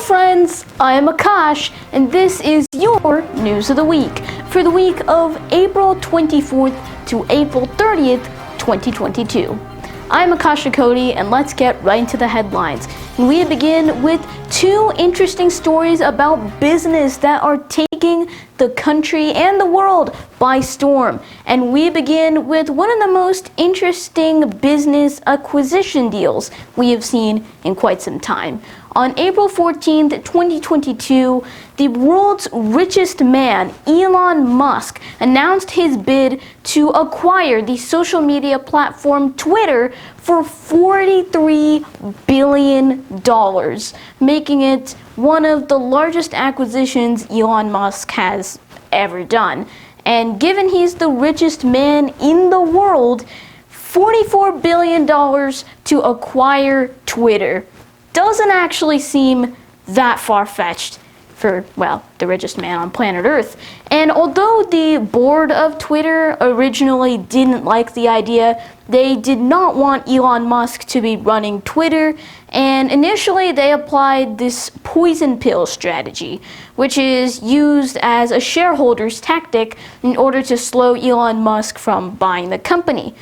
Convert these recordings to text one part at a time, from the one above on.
friends, I am Akash, and this is your News of the Week for the week of April 24th to April 30th, 2022. I'm Akash Cody, and let's get right into the headlines. And we begin with two interesting stories about business that are taking the country and the world by storm. And we begin with one of the most interesting business acquisition deals we have seen in quite some time. On April 14th, 2022, the world's richest man, Elon Musk, announced his bid to acquire the social media platform Twitter for $43 billion, making it one of the largest acquisitions Elon Musk has ever done. And given he's the richest man in the world, $44 billion to acquire Twitter doesn't actually seem that far-fetched for, well, the richest man on planet Earth. And although the board of Twitter originally didn't like the idea, they did not want Elon Musk to be running Twitter, and initially they applied this poison pill strategy, which is used as a shareholder's tactic in order to slow Elon Musk from buying the company.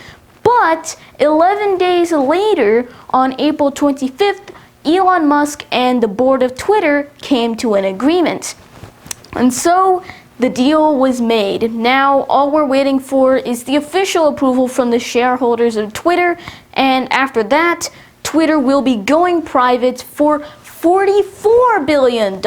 But 11 days later, on April 25th, Elon Musk and the board of Twitter came to an agreement. And so the deal was made. Now all we're waiting for is the official approval from the shareholders of Twitter, and after that, Twitter will be going private for $44 billion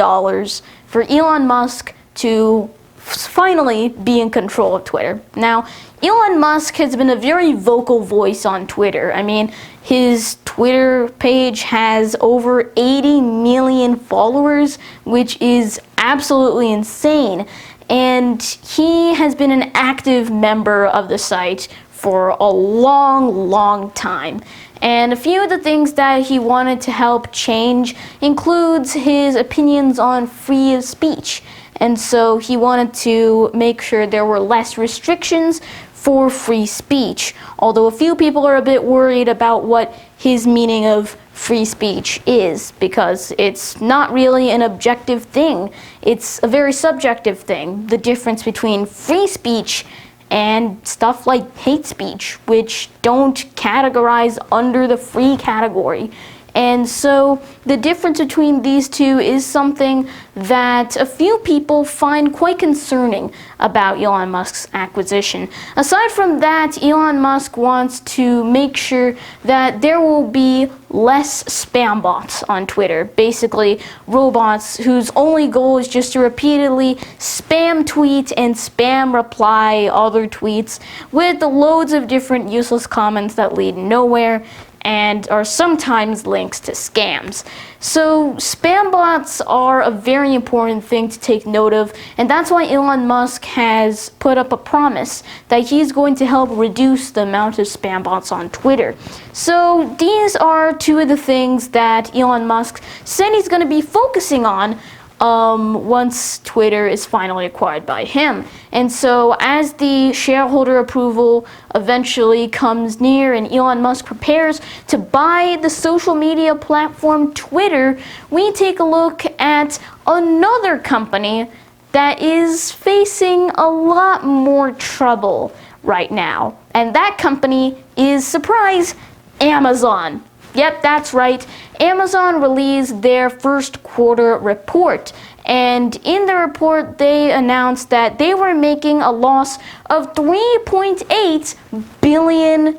for Elon Musk to finally be in control of Twitter. Now, Elon Musk has been a very vocal voice on Twitter. I mean, his Twitter page has over 80 million followers, which is absolutely insane. And he has been an active member of the site for a long time. And a few of the things that he wanted to help change includes his opinions on free speech. And so he wanted to make sure there were less restrictions for free speech, although a few people are a bit worried about what his meaning of free speech is, because it's not really an objective thing. It's a very subjective thing, the difference between free speech and stuff like hate speech, which don't categorize under the free category. And so the difference between these two is something that a few people find quite concerning about Elon Musk's acquisition. Aside from that, Elon Musk wants to make sure that there will be less spam bots on Twitter. Basically, robots whose only goal is just to repeatedly spam tweet and spam reply other tweets with loads of different useless comments that lead nowhere and are sometimes links to scams. So spam bots are a very important thing to take note of, and that's why Elon Musk has put up a promise that he's going to help reduce the amount of spam bots on Twitter. So these are two of the things that Elon Musk said he's going to be focusing on once Twitter is finally acquired by him. And so as the shareholder approval eventually comes near and Elon Musk prepares to buy the social media platform Twitter, we take a look at another company that is facing a lot more trouble right now. And that company is, surprise, Amazon. Yep, that's right. Amazon released their first quarter report. And in the report, they announced that they were making a loss of $3.8 billion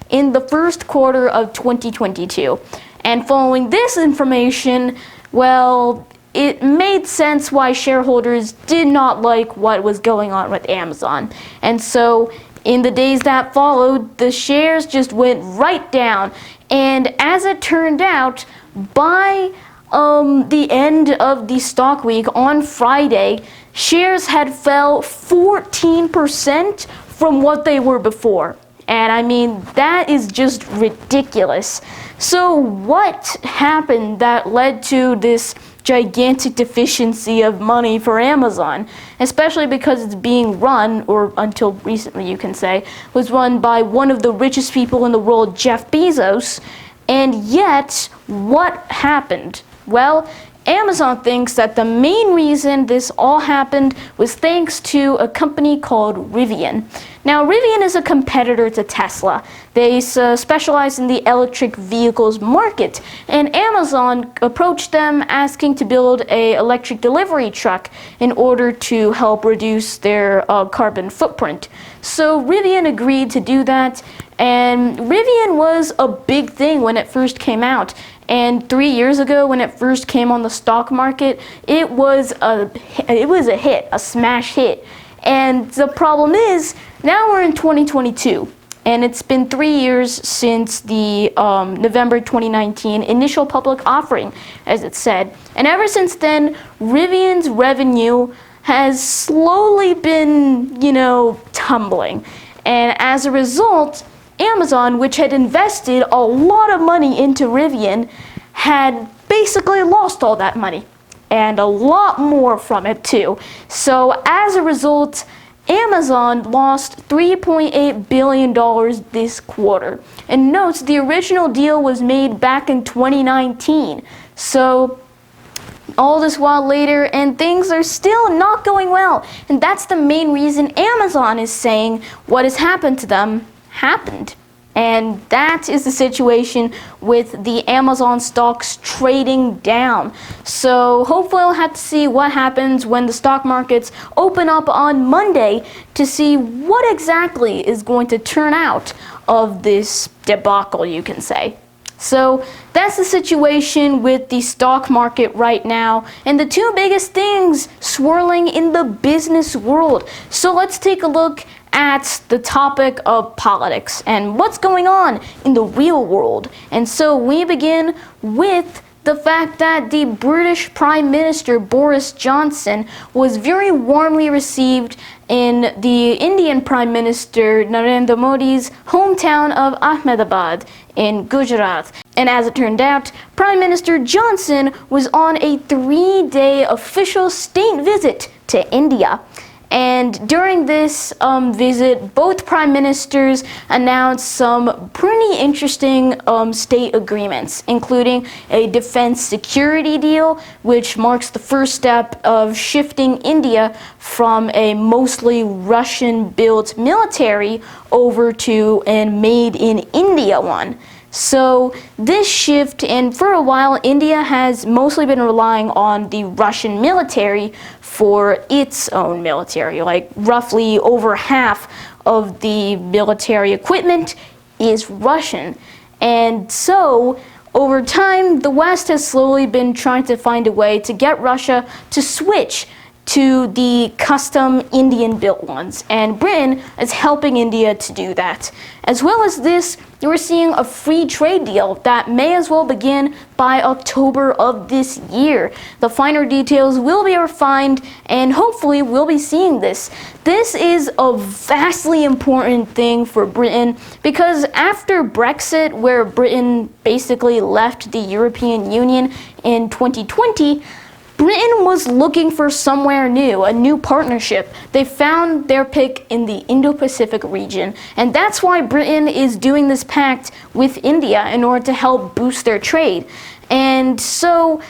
in the first quarter of 2022. And following this information, well, it made sense why shareholders did not like what was going on with Amazon. And so in the days that followed, the shares just went right down. And as it turned out, by the end of the stock week on Friday, shares had fell 14% from what they were before. And I mean, that is just ridiculous. So what happened that led to this gigantic deficiency of money for Amazon, especially because it's being run, or until recently you can say, was run by one of the richest people in the world, Jeff Bezos. And yet, what happened? Well, Amazon thinks that the main reason this all happened was thanks to a company called Rivian. Now, Rivian is a competitor to Tesla. They specialize in the electric vehicles market, and Amazon approached them asking to build an electric delivery truck in order to help reduce their carbon footprint. So Rivian agreed to do that, and Rivian was a big thing when it first came out. And 3 years ago, when it first came on the stock market, it was a hit, a smash hit. And the problem is, now we're in 2022, and it's been 3 years since the November 2019 initial public offering, as it said. And ever since then, Rivian's revenue has slowly been, tumbling. And as a result, Amazon, which had invested a lot of money into Rivian, had basically lost all that money, and a lot more from it too. So as a result, Amazon lost $3.8 billion this quarter. And note, the original deal was made back in 2019. So all this while later, and things are still not going well. And that's the main reason Amazon is saying what has happened to them happened. And that is the situation with the Amazon stocks trading down. So hopefully we'll have to see what happens when the stock markets open up on Monday to see what exactly is going to turn out of this debacle, you can say. So that's the situation with the stock market right now, and the two biggest things swirling in the business world. So let's take a look at the topic of politics and what's going on in the real world. And so we begin with the fact that the British Prime Minister Boris Johnson was very warmly received in the Indian Prime Minister Narendra Modi's hometown of Ahmedabad in Gujarat. And as it turned out, Prime Minister Johnson was on a 3-day official state visit to India. And during this visit, both prime ministers announced some pretty interesting state agreements, including a defense security deal, which marks the first step of shifting India from a mostly Russian-built military over to a made-in-India one. So this shift, and for a while, India has mostly been relying on the Russian military for its own military. Like roughly over half of the military equipment is Russian. And so over time, the West has slowly been trying to find a way to get Russia to switch to the custom Indian-built ones, and Britain is helping India to do that. As well as this, we're seeing a free trade deal that may as well begin by October of this year. The finer details will be refined, and hopefully we'll be seeing this. This is a vastly important thing for Britain, because after Brexit, where Britain basically left the European Union in 2020, Britain was looking for somewhere new, a new partnership. They found their pick in the Indo-Pacific region, and that's why Britain is doing this pact with India in order to help boost their trade. And so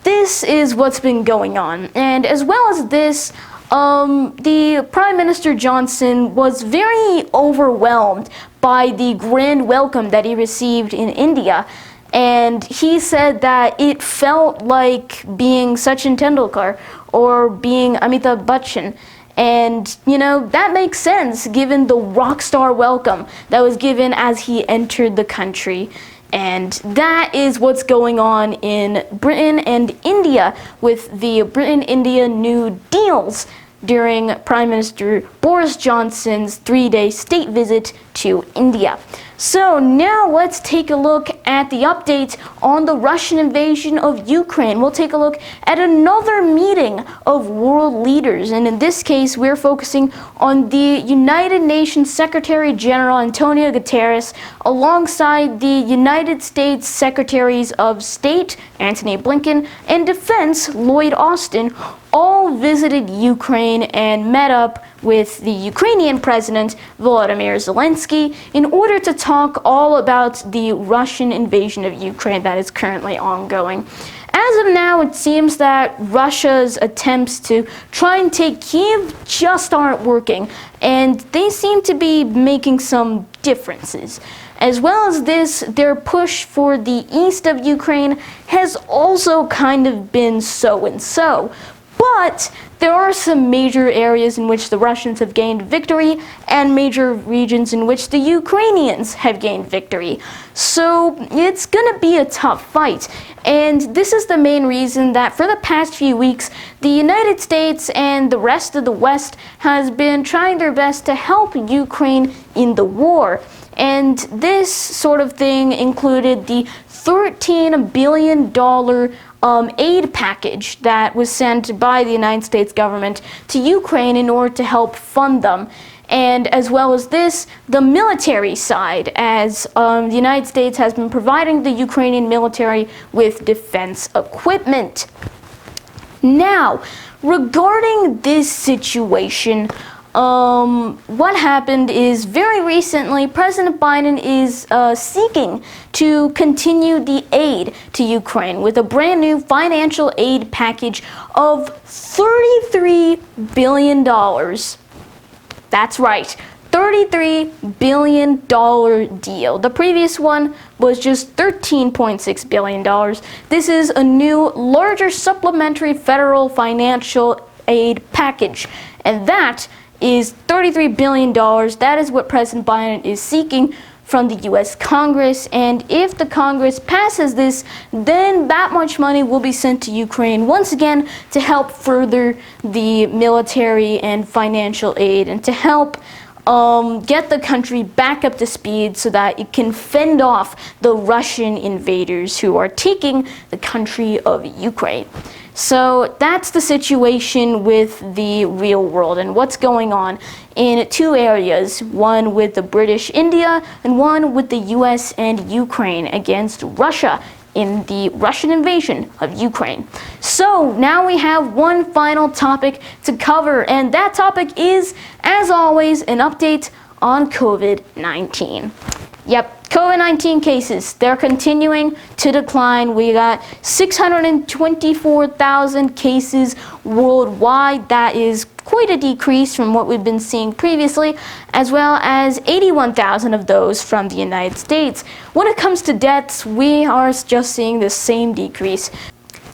this is what's been going on. And as well as this, the Prime Minister Johnson was very overwhelmed by the grand welcome that he received in India. And he said that it felt like being Sachin Tendulkar or being Amitabh Bachchan. And, that makes sense given the rock star welcome that was given as he entered the country. And that is what's going on in Britain and India with the Britain-India New Deals during Prime Minister Boris Johnson's 3-day state visit to India. So now let's take a look at the updates on the Russian invasion of Ukraine. We'll take a look at another meeting of world leaders, and in this case we're focusing on the United Nations Secretary General Antonio Guterres alongside the United States Secretaries of State Antony Blinken and Defense Lloyd Austin. All visited Ukraine and met up with the Ukrainian President Volodymyr Zelensky in order to talk all about the Russian invasion of Ukraine that is currently ongoing. As of now, it seems that Russia's attempts to try and take Kiev just aren't working, and they seem to be making some differences. As well as this, their push for the east of Ukraine has also kind of been so-and-so. But there are some major areas in which the Russians have gained victory and major regions in which the Ukrainians have gained victory. So it's going to be a tough fight. And this is the main reason that for the past few weeks, the United States and the rest of the West has been trying their best to help Ukraine in the war. And this sort of thing included the $13 billion aid package that was sent by the United States government to Ukraine in order to help fund them. And as well as this, the military side, as the United States has been providing the Ukrainian military with defense equipment. Now, regarding this situation, what happened is very recently President Biden is seeking to continue the aid to Ukraine with a brand new financial aid package of $33 billion. That's right, $33 billion deal. The previous one was just $13.6 billion. This is a new, larger supplementary federal financial aid package, and that is $33 billion. That is what President Biden is seeking from the U.S. Congress, and if the Congress passes this, then that much money will be sent to Ukraine once again to help further the military and financial aid and to help get the country back up to speed so that it can fend off the Russian invaders who are taking the country of Ukraine. So that's the situation with the real world and what's going on in two areas, one with the British India and one with the US and Ukraine against Russia in the Russian invasion of Ukraine. So now we have one final topic to cover, and that topic is, as always, an update on COVID-19. Yep, COVID-19 cases, they're continuing to decline. We got 624,000 cases worldwide. That is quite a decrease from what we've been seeing previously, as well as 81,000 of those from the United States. When it comes to deaths, we are just seeing the same decrease.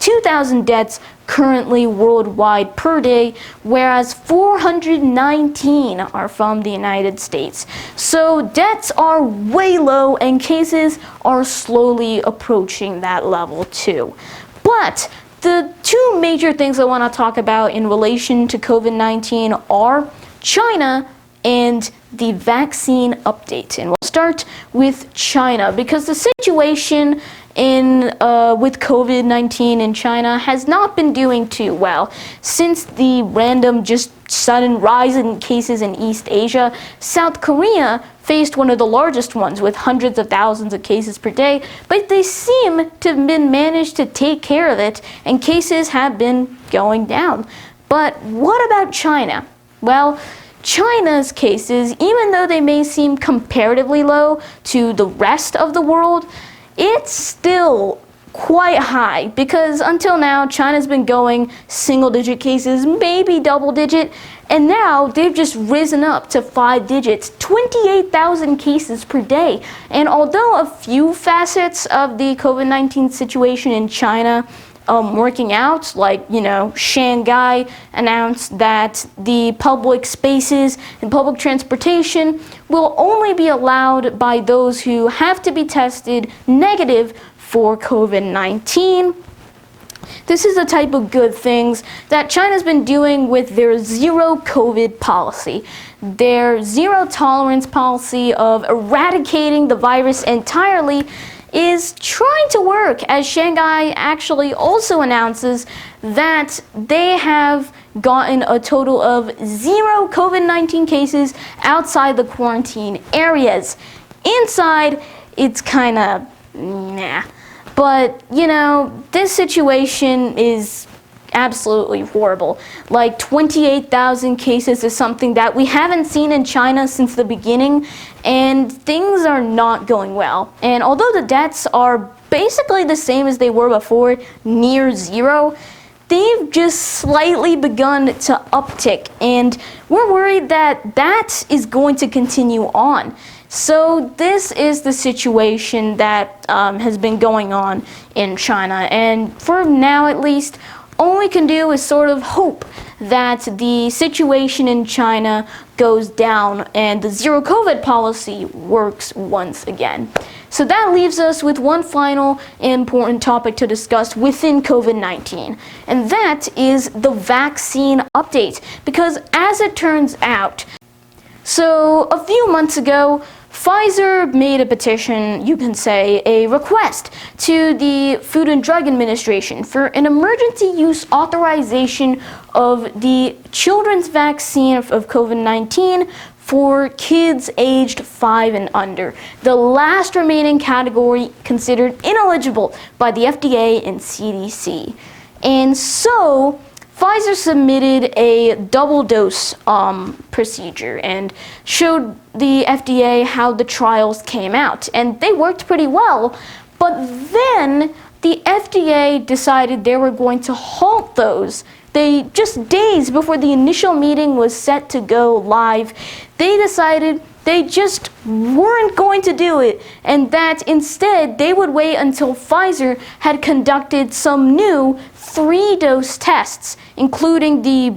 2,000 deaths currently worldwide per day, whereas 419 are from the United States. So deaths are way low and cases are slowly approaching that level too. But the two major things I want to talk about in relation to COVID-19 are China and the vaccine update. And we'll start with China because the situation with COVID-19 in China has not been doing too well. Since the random just sudden rise in cases in East Asia, South Korea faced one of the largest ones with hundreds of thousands of cases per day, but they seem to have been managed to take care of it and cases have been going down. But what about China? Well, China's cases, even though they may seem comparatively low to the rest of the world, it's still quite high because until now China's been going single-digit cases, maybe double-digit, and now they've just risen up to 5 digits, 28,000 cases per day. And although a few facets of the COVID-19 situation in China working out, like, Shanghai announced that the public spaces and public transportation will only be allowed by those who have to be tested negative for COVID-19. This is the type of good things that China's been doing with their zero COVID policy. Their zero tolerance policy of eradicating the virus entirely is trying to work, as Shanghai actually also announces that they have gotten a total of 0 COVID-19 cases outside the quarantine areas. Inside, it's kind of nah. But, this situation is absolutely horrible. Like 28,000 cases is something that we haven't seen in China since the beginning, and things are not going well. And although the deaths are basically the same as they were before, near zero, they've just slightly begun to uptick, and we're worried that that is going to continue on. So this is the situation that has been going on in China, and for now at least, all we can do is sort of hope that the situation in China goes down and the zero COVID policy works once again. So that leaves us with one final important topic to discuss within COVID-19, and that is the vaccine update. Because as it turns out, so a few months ago, Pfizer made a petition, you can say, a request to the Food and Drug Administration for an emergency use authorization of the children's vaccine of COVID-19 for kids aged 5 and under, the last remaining category considered ineligible by the FDA and CDC. And so Pfizer submitted a double dose procedure and showed the FDA how the trials came out, and they worked pretty well. But then the FDA decided they were going to halt those. They just days before the initial meeting was set to go live, they decided they just weren't going to do it, and that instead they would wait until Pfizer had conducted some new 3-dose tests, including the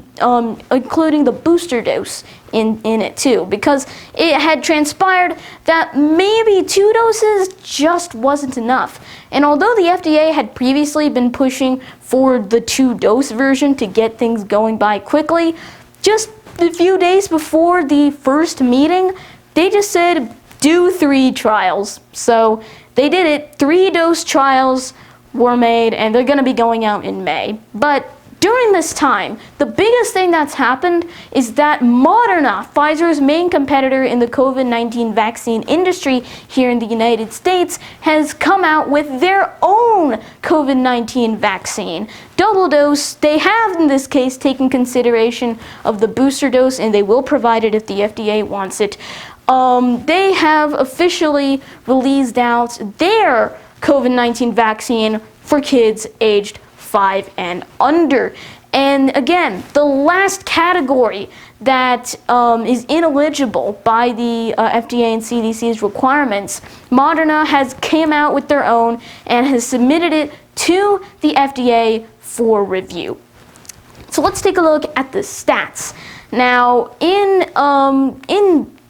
booster dose in it too, because it had transpired that maybe 2 doses just wasn't enough. And although the FDA had previously been pushing for the 2-dose version to get things going by quickly, just a few days before the first meeting, they just said do 3 trials. So they did it. 3-dose trials were made, and they're going to be going out in May. But during this time, the biggest thing that's happened is that Moderna, Pfizer's main competitor in the COVID-19 vaccine industry here in the United States, has come out with their own COVID-19 vaccine. Double dose, they have in this case taken consideration of the booster dose, and they will provide it if the FDA wants it. They have officially released out their COVID-19 vaccine for kids aged 5 and under. And again, the last category that is ineligible by the FDA and CDC's requirements, Moderna has came out with their own and has submitted it to the FDA for review. So let's take a look at the stats. Now, in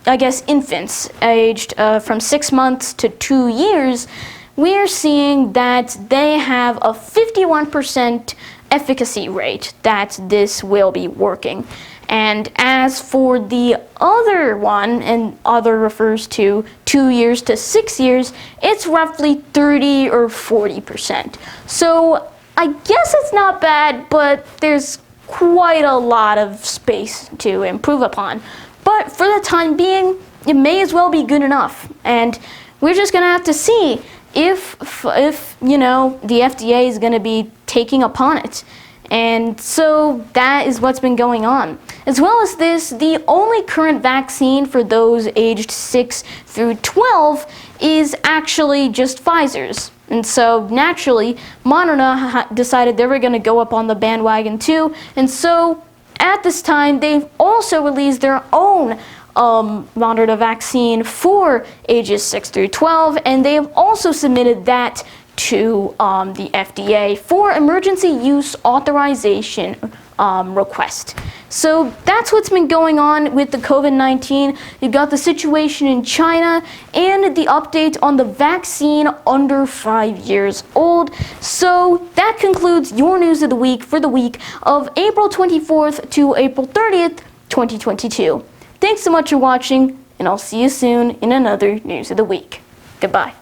I guess infants aged from 6 months to 2 years, we're seeing that they have a 51% efficacy rate that this will be working. And as for the other one, and other refers to 2 years to 6 years, it's roughly 30 or 40%. So I guess it's not bad, but there's quite a lot of space to improve upon. But for the time being, it may as well be good enough. And we're just gonna have to see if you know, the FDA is going to be taking upon it. And so that is what's been going on. As well as this, the only current vaccine for those aged 6 through 12 is actually just Pfizer's. And so naturally, Moderna decided they were going to go up on the bandwagon too. And so at this time, they've also released their own Moderna vaccine for ages 6 through 12, and they have also submitted that to the FDA for emergency use authorization request. So that's what's been going on with the COVID-19. You've got the situation in China and the update on the vaccine under 5 years old. So that concludes your news of the week for the week of April 24th to April 30th, 2022. Thanks so much for watching, and I'll see you soon in another News of the Week. Goodbye.